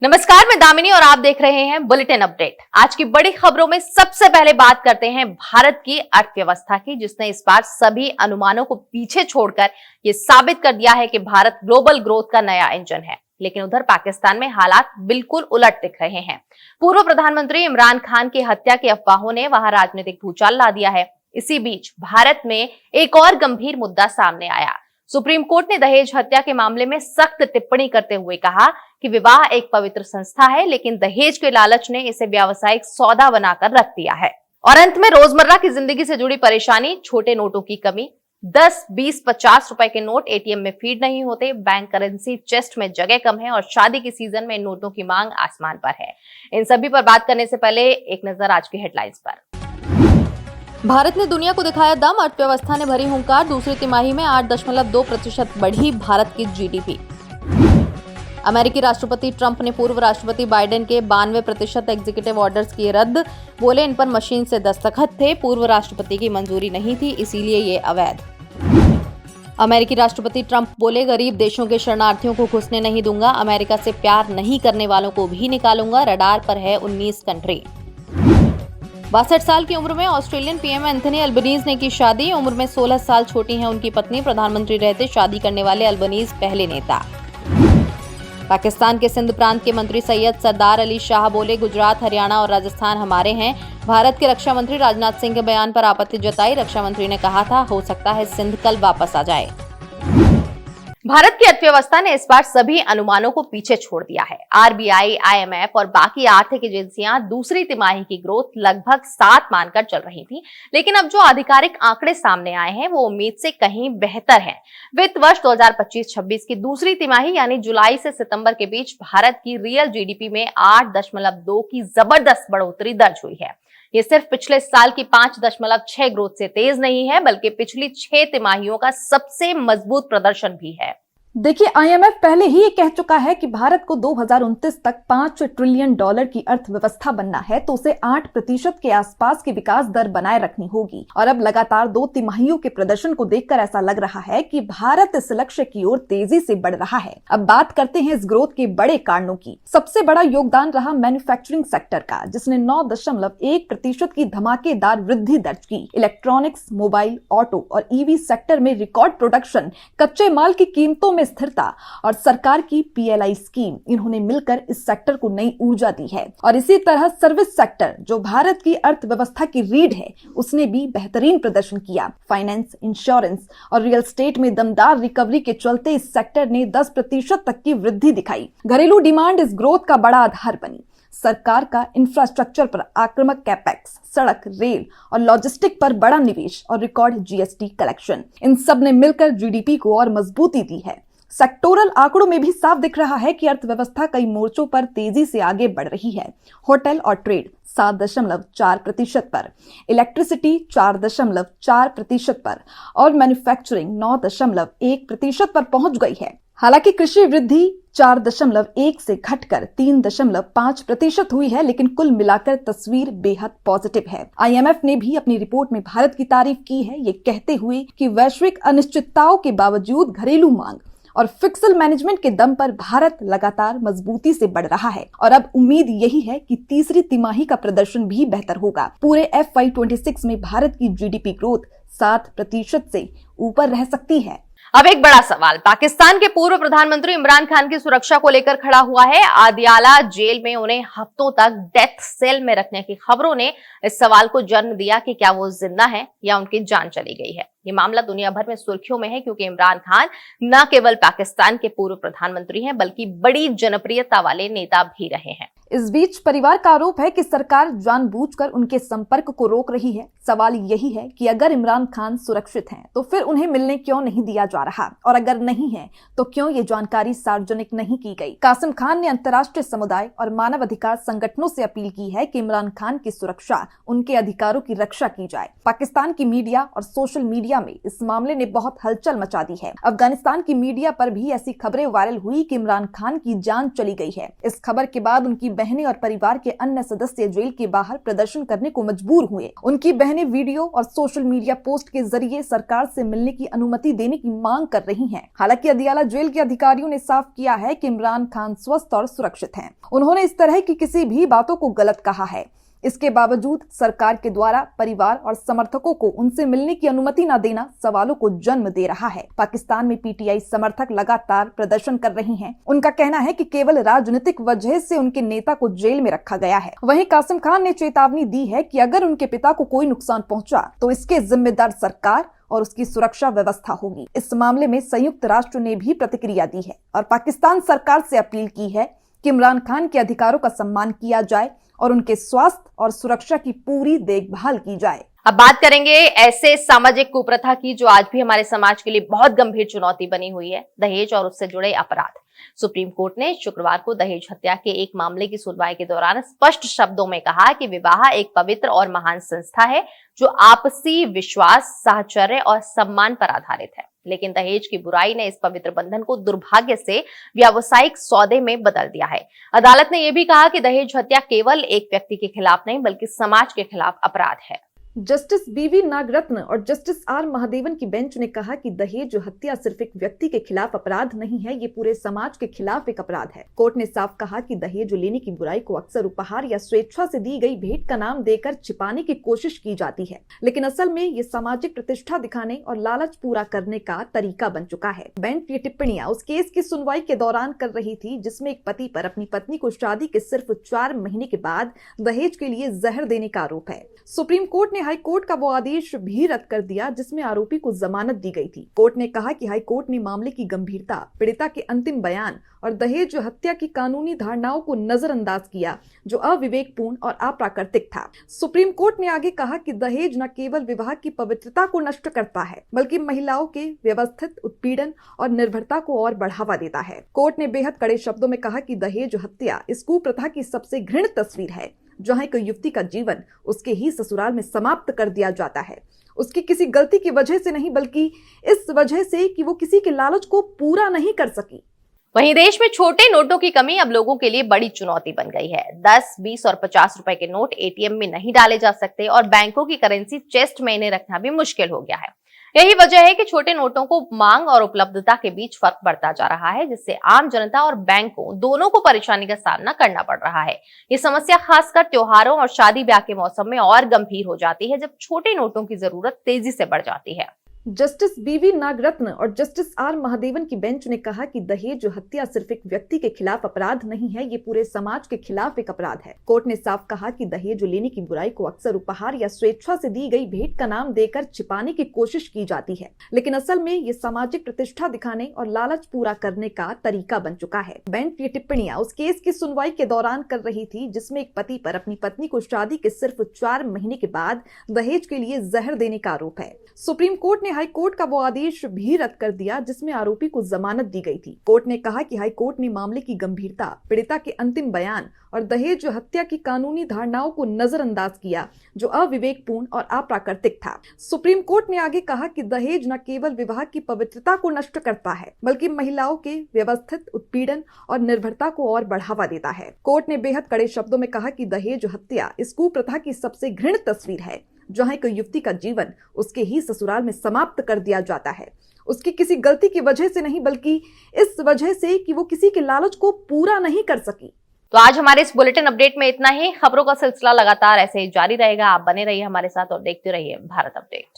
नमस्कार, मैं दामिनी और आप देख रहे हैं बुलेटिन अपडेट। आज की बड़ी खबरों में सबसे पहले बात करते हैं भारत की अर्थव्यवस्था की, जिसने इस बार सभी अनुमानों को पीछे छोड़कर ये साबित कर दिया है कि भारत ग्लोबल ग्रोथ का नया इंजन है। लेकिन उधर पाकिस्तान में हालात बिल्कुल उलट दिख रहे हैं। पूर्व प्रधानमंत्री इमरान खान की हत्या की अफवाहों ने वहां राजनीतिक भूचाल ला दिया है। इसी बीच भारत में एक और गंभीर मुद्दा सामने आया। सुप्रीम कोर्ट ने दहेज हत्या के मामले में सख्त टिप्पणी करते हुए कहा कि विवाह एक पवित्र संस्था है, लेकिन दहेज के लालच ने इसे व्यावसायिक सौदा बनाकर रख दिया है। और अंत में रोजमर्रा की जिंदगी से जुड़ी परेशानी, छोटे नोटों की कमी, 10, 20, 50 रुपए के नोट एटीएम में फीड नहीं होते, बैंक करेंसी चेस्ट में जगह कम है और शादी के सीजन में इन नोटों की मांग आसमान पर है। इन सभी पर बात करने से पहले एक नजर आज की हेडलाइंस पर। भारत ने दुनिया को दिखाया दम, अर्थव्यवस्था ने भरी हुंकार। दूसरी तिमाही में 8.2% बढ़ी भारत की जीडीपी। अमेरिकी राष्ट्रपति ट्रंप ने पूर्व राष्ट्रपति बाइडेन के 92% एग्जीक्यूटिव ऑर्डर्स किए रद्द। बोले इन पर मशीन से दस्तखत थे, पूर्व राष्ट्रपति की मंजूरी नहीं थी, इसीलिए ये अवैध। अमेरिकी राष्ट्रपति ट्रंप बोले गरीब देशों के शरणार्थियों को घुसने नहीं दूंगा, अमेरिका से प्यार नहीं करने वालों को भी निकालूंगा, रडार पर है 19 कंट्री। 62 साल की उम्र में ऑस्ट्रेलियन पीएम एंथनी अल्बनीज ने की शादी। उम्र में 16 साल छोटी हैं उनकी पत्नी। प्रधानमंत्री रहते शादी करने वाले अल्बनीज पहले नेता। पाकिस्तान के सिंध प्रांत के मंत्री सैयद सरदार अली शाह बोले गुजरात, हरियाणा और राजस्थान हमारे हैं। भारत के रक्षा मंत्री राजनाथ सिंह के बयान पर आपत्ति जताई। रक्षा मंत्री ने कहा था हो सकता है सिंध कल वापस आ जाए। भारत की अर्थव्यवस्था ने इस बार सभी अनुमानों को पीछे छोड़ दिया है। आरबीआई, आईएमएफ और बाकी आर्थिक एजेंसियां दूसरी तिमाही की ग्रोथ लगभग 7 मानकर चल रही थी, लेकिन अब जो आधिकारिक आंकड़े सामने आए हैं वो उम्मीद से कहीं बेहतर हैं। वित्त वर्ष 2025-26 की दूसरी तिमाही यानी जुलाई से सितंबर के बीच भारत की रियल जीडीपी में 8.2 की जबरदस्त बढ़ोतरी दर्ज हुई है। ये सिर्फ पिछले साल की 5.6 ग्रोथ से तेज नहीं है, बल्कि पिछली 6 तिमाहियों का सबसे मजबूत प्रदर्शन भी है। देखिए, आईएमएफ पहले ही ये कह चुका है कि भारत को 2029 तक $5 ट्रिलियन की अर्थव्यवस्था बनना है, तो उसे 8% के आसपास की विकास दर बनाए रखनी होगी। और अब लगातार 2 तिमाहियों के प्रदर्शन को देखकर ऐसा लग रहा है कि भारत इस लक्ष्य की ओर तेजी से बढ़ रहा है। अब बात करते हैं इस ग्रोथ के बड़े कारणों की। सबसे बड़ा योगदान रहा मैन्युफैक्चरिंग सेक्टर का, जिसने 9.1% की धमाकेदार वृद्धि दर्ज की। इलेक्ट्रॉनिक्स, मोबाइल, ऑटो और ईवी सेक्टर में रिकॉर्ड प्रोडक्शन, कच्चे माल की कीमतों में स्थिरता और सरकार की पीएलआई स्कीम, इन्होंने मिलकर इस सेक्टर को नई ऊर्जा दी है। और इसी तरह सर्विस सेक्टर, जो भारत की अर्थव्यवस्था की रीढ़ है, उसने भी बेहतरीन प्रदर्शन किया। फाइनेंस, इंश्योरेंस और रियल एस्टेट में दमदार रिकवरी के चलते इस सेक्टर ने 10% तक की वृद्धि दिखाई। घरेलू डिमांड इस ग्रोथ का बड़ा आधार बनी। सरकार का इंफ्रास्ट्रक्चर पर आक्रामक कैपेक्स, सड़क, रेल और लॉजिस्टिक पर बड़ा निवेश और रिकॉर्ड जीएसटी कलेक्शन, इन सब ने मिलकर जीडीपी को और मजबूती दी है। सेक्टोरल आंकड़ों में भी साफ दिख रहा है कि अर्थव्यवस्था कई मोर्चों पर तेजी से आगे बढ़ रही है। होटल और ट्रेड 7.4% पर, इलेक्ट्रिसिटी 4.4% पर और मैन्युफैक्चरिंग 9.1% पर पहुंच गई है। हालांकि कृषि वृद्धि 4.1 से घटकर 3.5% हुई है, लेकिन कुल मिलाकर तस्वीर बेहद पॉजिटिव है। आईएमएफ ने भी अपनी रिपोर्ट में भारत की तारीफ की है, ये कहते हुए कि वैश्विक अनिश्चितताओं के बावजूद घरेलू मांग और फिस्कल मैनेजमेंट के दम पर भारत लगातार मजबूती से बढ़ रहा है। और अब उम्मीद यही है कि तीसरी तिमाही का प्रदर्शन भी बेहतर होगा। पूरे FY26 में भारत की जीडीपी ग्रोथ 7% से ऊपर रह सकती है। अब एक बड़ा सवाल पाकिस्तान के पूर्व प्रधानमंत्री इमरान खान की सुरक्षा को लेकर खड़ा हुआ है। आदियाला जेल में उन्हें हफ्तों तक डेथ सेल में रखने की खबरों ने इस सवाल को जन्म दिया कि क्या वो जिंदा हैं या उनकी जान चली गई है। ये मामला दुनिया भर में सुर्खियों में है, क्योंकि इमरान खान न केवल पाकिस्तान के पूर्व प्रधानमंत्री हैं, बल्कि बड़ी जनप्रियता वाले नेता भी रहे हैं। इस बीच परिवार का आरोप है कि सरकार जानबूझकर उनके संपर्क को रोक रही है। सवाल यही है कि अगर इमरान खान सुरक्षित हैं, तो फिर उन्हें मिलने क्यों नहीं दिया जा रहा, और अगर नहीं है तो क्यों ये जानकारी सार्वजनिक नहीं की गई। कासिम खान ने अंतर्राष्ट्रीय समुदाय और मानव अधिकार संगठनों से अपील की है कि इमरान खान की सुरक्षा, उनके अधिकारों की रक्षा की जाए। पाकिस्तान की मीडिया और सोशल मीडिया में इस मामले ने बहुत हलचल मचा दी है। अफगानिस्तान की मीडिया पर भी ऐसी खबरें वायरल हुई कि इमरान खान की जान चली गई है। इस खबर के बाद उनकी बहनें और परिवार के अन्य सदस्य जेल के बाहर प्रदर्शन करने को मजबूर हुए। उनकी बहनें वीडियो और सोशल मीडिया पोस्ट के जरिए सरकार से मिलने की अनुमति देने की मांग कर रही हैं। हालांकि अदियाला जेल के अधिकारियों ने साफ किया है कि इमरान खान स्वस्थ और सुरक्षित हैं। उन्होंने इस तरह की किसी भी बातों को गलत कहा है। इसके बावजूद सरकार के द्वारा परिवार और समर्थकों को उनसे मिलने की अनुमति न देना सवालों को जन्म दे रहा है। पाकिस्तान में पीटीआई समर्थक लगातार प्रदर्शन कर रहे हैं। उनका कहना है कि केवल राजनीतिक वजह से उनके नेता को जेल में रखा गया है। वहीं कासिम खान ने चेतावनी दी है कि अगर उनके पिता को कोई नुकसान पहुंचा तो इसके जिम्मेदार सरकार और उसकी सुरक्षा व्यवस्था होगी। इस मामले में संयुक्त राष्ट्र ने भी प्रतिक्रिया दी है और पाकिस्तान सरकार से अपील की है कि इमरान खान के अधिकारों का सम्मान किया जाए और उनके स्वास्थ्य और सुरक्षा की पूरी देखभाल की जाए। अब बात करेंगे ऐसे सामाजिक कुप्रथा की जो आज भी हमारे समाज के लिए बहुत गंभीर चुनौती बनी हुई है, दहेज और उससे जुड़े अपराध। सुप्रीम कोर्ट ने शुक्रवार को दहेज हत्या के एक मामले की सुनवाई के दौरान स्पष्ट शब्दों में कहा कि विवाह एक पवित्र और महान संस्था है जो आपसी विश्वास, साहचर्य और सम्मान पर आधारित है। लेकिन दहेज की बुराई ने इस पवित्र बंधन को दुर्भाग्य से व्यावसायिक सौदे में बदल दिया है। अदालत ने यह भी कहा कि दहेज हत्या केवल एक व्यक्ति के खिलाफ नहीं बल्कि समाज के खिलाफ अपराध है। जस्टिस बीवी नागरत्न और जस्टिस आर महादेवन की बेंच ने कहा कि दहेज हत्या सिर्फ एक व्यक्ति के खिलाफ अपराध नहीं है, ये पूरे समाज के खिलाफ एक अपराध है। कोर्ट ने साफ कहा कि दहेज लेने की बुराई को अक्सर उपहार या स्वेच्छा से दी गई भेंट का नाम देकर छिपाने की कोशिश की जाती है, लेकिन असल में ये सामाजिक प्रतिष्ठा दिखाने और लालच पूरा करने का तरीका बन चुका है। बेंच ये टिप्पणियां उस केस की सुनवाई के दौरान कर रही थी जिसमें एक पति पर अपनी पत्नी को शादी के सिर्फ 4 महीने के बाद दहेज के लिए जहर देने का आरोप है। सुप्रीम कोर्ट ने हाई कोर्ट का वो आदेश भी रद्द कर दिया जिसमें आरोपी को जमानत दी गई थी। कोर्ट ने कहा कि हाई कोर्ट ने मामले की गंभीरता, पीड़िता के अंतिम बयान और दहेज हत्या की कानूनी धारणाओं को नजरअंदाज किया जो अविवेकपूर्ण और अप्राकृतिक था। सुप्रीम कोर्ट ने आगे कहा कि दहेज न केवल विवाह की पवित्रता को नष्ट करता है बल्कि महिलाओं के व्यवस्थित उत्पीड़न और निर्भरता को और बढ़ावा देता है। कोर्ट ने बेहद कड़े शब्दों में कहा कि दहेज हत्या इस कुप्रथा की सबसे घृणित तस्वीर है जहां एक युवती का जीवन उसके ही ससुराल में समाप्त कर दिया जाता है, उसकी किसी गलती की वजह से नहीं बल्कि इस वजह से कि वो किसी के लालच को पूरा नहीं कर सकी। वहीं देश में छोटे नोटों की कमी अब लोगों के लिए बड़ी चुनौती बन गई है। 10, 20 और 50 रुपए के नोट एटीएम में नहीं डाले जा सकते और बैंकों की करेंसी चेस्ट में इन्हें रखना भी मुश्किल हो गया है। यही वजह है कि छोटे नोटों को मांग और उपलब्धता के बीच फर्क बढ़ता जा रहा है, जिससे आम जनता और बैंकों दोनों को परेशानी का सामना करना पड़ रहा है। ये समस्या खासकर त्योहारों और शादी ब्याह के मौसम में और गंभीर हो जाती है जब छोटे नोटों की जरूरत तेजी से बढ़ जाती है। जस्टिस बीवी नागरत्न और जस्टिस आर महादेवन की बेंच ने कहा कि दहेज हत्या सिर्फ एक व्यक्ति के खिलाफ अपराध नहीं है, ये पूरे समाज के खिलाफ एक अपराध है। कोर्ट ने साफ कहा कि दहेज लेने की बुराई को अक्सर उपहार या स्वेच्छा से दी गई भेंट का नाम देकर छिपाने की कोशिश की जाती है, लेकिन असल में ये सामाजिक प्रतिष्ठा दिखाने और लालच पूरा करने का तरीका बन चुका है। बेंच ये टिप्पणियां उस केस की सुनवाई के दौरान कर रही थी जिसमें एक पति पर अपनी पत्नी को शादी के सिर्फ 4 महीने के बाद दहेज के लिए जहर देने का आरोप है। सुप्रीम कोर्ट ने हाई कोर्ट का वो आदेश भी रद्द कर दिया जिसमें आरोपी को जमानत दी गई थी। कोर्ट ने कहा कि हाई कोर्ट ने मामले की गंभीरता, पीड़िता के अंतिम बयान और दहेज हत्या की कानूनी धारणाओं को नजरअंदाज किया जो अविवेकपूर्ण और अप्राकृतिक था। सुप्रीम कोर्ट ने आगे कहा कि दहेज न केवल विवाह की पवित्रता को नष्ट करता है बल्कि महिलाओं के व्यवस्थित उत्पीड़न और निर्भरता को और बढ़ावा देता है। कोर्ट ने बेहद कड़े शब्दों में कहा कि दहेज हत्या इस कुप्रथा की सबसे घृणित तस्वीर है जहां एक युवती का जीवन उसके ही ससुराल में समाप्त कर दिया जाता है, उसकी किसी गलती की वजह से नहीं बल्कि इस वजह से कि वो किसी के लालच को पूरा नहीं कर सकी। तो आज हमारे इस बुलेटिन अपडेट में इतना ही। खबरों का सिलसिला लगातार ऐसे ही जारी रहेगा। आप बने रहिए हमारे साथ और देखते रहिए भारत अपडेट।